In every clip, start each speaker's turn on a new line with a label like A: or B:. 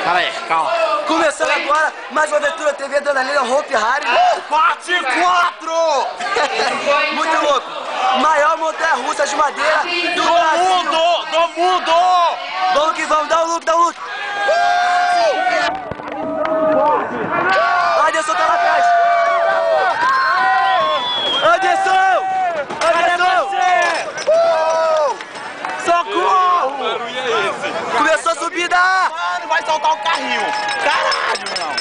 A: Pera aí, calma.
B: Começando agora, mais uma aventura TV Adrenalina Hope Harry.
A: Parte 4!
B: Muito louco. Maior montanha-russa de madeira do Brasil.
A: Do mundo!
B: Vamos que vamos, dá um look, dá um look. Anderson tá lá atrás. Anderson! Anderson! Socorro!
A: Barulho é esse?
B: Começou a subida!
A: Mano, vai soltar o carrinho! Caralho, irmão!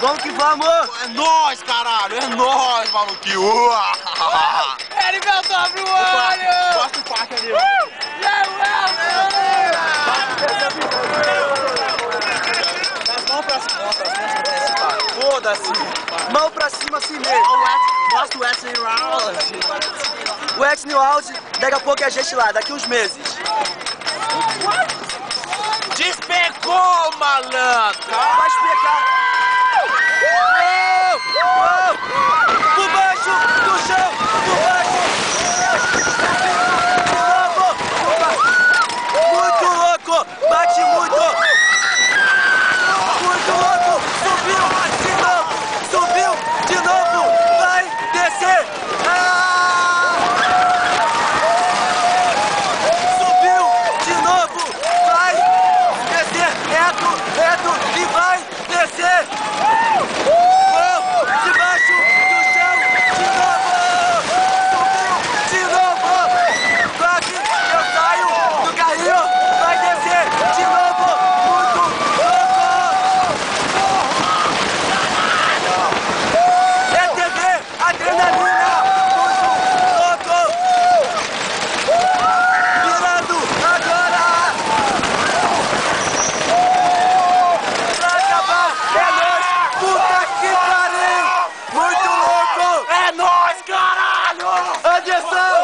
B: Vamos que vamos!
A: É nóis, caralho! É nóis, maluquinho!
C: Ele voltou, abre o olho!
A: Gosta do parque ali, As mãos pras costas, foda-se!
B: Mão pra cima assim mesmo!
A: Gosto do Wesley Round!
B: O X-New House, daqui a pouco é a gente lá, daqui uns meses.
A: Despecou, malandro!
B: Vai explicar. Por baixo do chão, por baixo. De novo. Muito louco, bate muito. Muito louco, subiu de novo, vai descer. Subiu de novo, vai descer, reto e vai descer. Debaixo do chão, de novo, subiu de novo. Quase eu saio do carrinho, vai descer de novo, muito louco. É TV, adrenalina, muito louco. Virando agora. Pra acabar, é nóis, puta que pariu. Muito louco.
A: É nóis, caralho!
B: Anderson!